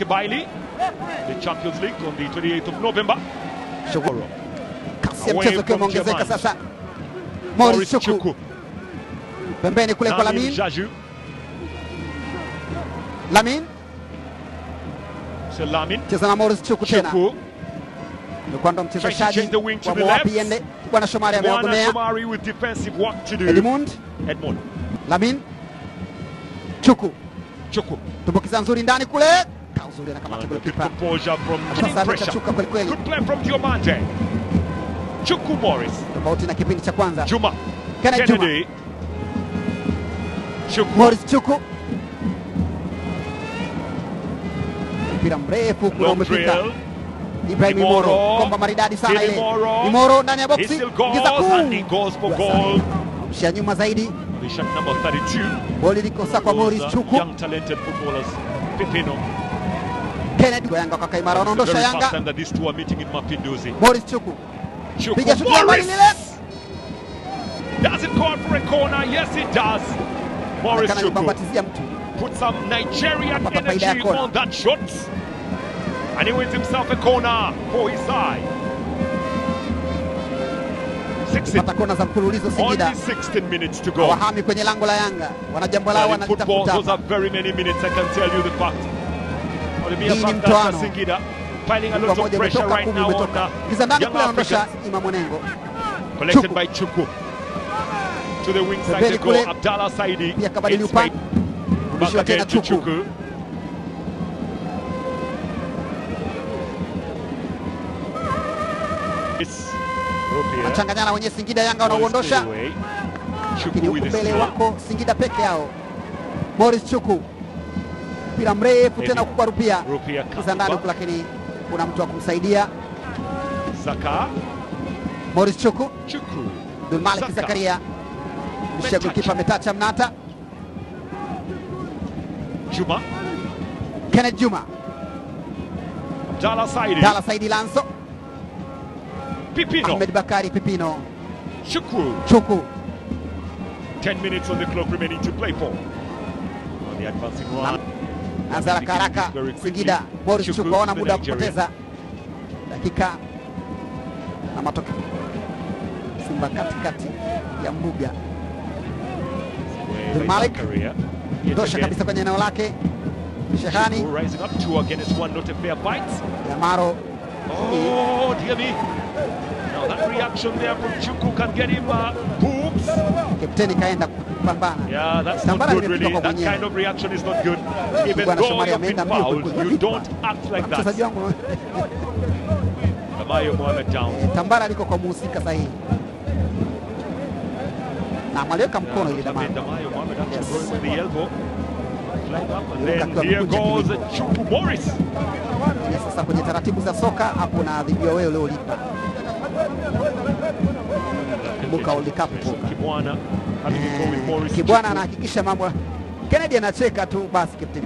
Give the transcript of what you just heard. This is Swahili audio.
Kibaili, the Champions League on the 28th of November. Shukuru. Kasi ya mchezo kwa ongezeka sasa. Morris Chuku. Pembeni kule kwa Lamin. Lamin. Lamin. Cheza na Morris Chuku tena. Ndio ndo mchezaji wa wapi yende. Bwana Shomari ameogomea. Shomari with defensive work to do. Edmund. Lamin. Chuku. Tumbukiza nzuri ndani kule. Kauzuri anakamata kule kipa. Sasa Chuka kweli kweli. Good play from Diomande. Chuku Morris. Tofauti na kipindi cha kwanza. Juma. Kennedy. Chuku. Morris Chuku. Mpira mrefu kule umepita. Ibrahim Imoro, komba maridadi sana ile. Imoro ndani ya boksi. Ingiza goal. Mshia nyuma zaidi. Number 32. Boli liko sasa kwa Morris Chuku. Young talented footballers. Pipino. Kennedy Yanga kwa Kaimara anaondosha Yanga. These two are meeting in Mapinduzi. Morris Chuku. Piga shuti ya mbali lile. Does it call for a corner? Yes it does. Morris Chuku put some Nigerian energy on that shot. And he wins himself a corner for his side. Only 16 minutes to go. Wahami kwenye lango la Yanga. Wana jambo lao wanalitafuta. Those are very many minutes, I can tell you the fact. Hii ni mtoano. Singida piling a lot of pressure right now on Young Africans. Collected by Chuku. To the wing side they go. Abdallah Saidi. Back again to Chuku. Achanganyana wenye Singida, Yanga wanauondosha. Lakini huku mbele wako Singida peke yao. Morris Chuku. Mpira mrefu tena kwa Rupia. Kiza ndani huku lakini kuna mtu wa kumsaidia. Zaka. Morris Chuku. Malik Zakaria. Mshegu kipa Metacha Mnata. Juma. Kenneth Juma. Abdallah Saidi Lanso. Pipino. Ahmed Bakari Pipino. Chuku. 10 minutes on the clock remaining to play for. On the advancing run. Azara Karaka Singida. Morris Chuku wana muda kupoteza. Dakika na matokeo. Simba katikati ya mbuga. Malik tosha kabisa kwenye eneo lake. Shehani rising up 2 against 1, not a fair fight. Yamaro. Oh dear me. Now that reaction there from Chuku can get him boobs. Kapteni kaenda kupambana. Yeah, that's not good really. That kind of reaction is not good. Even though you've been fouled, you don't act like that. Damayo Mohamed down. Tambara liko kwa muhusika sahihi. Na mwaliweka mkono ile Damayo. Damayo Mohamed actually going with the elbow. And then here goes Chuku Morris. Sasa kwenye taratibu za soka hapo na adhibiwa wewe leo lipa. Kumbuka World Cup. Kibwana having to go with Morris. Kibwana anahakikisha mambo. Kennedy anacheka tu basi captain.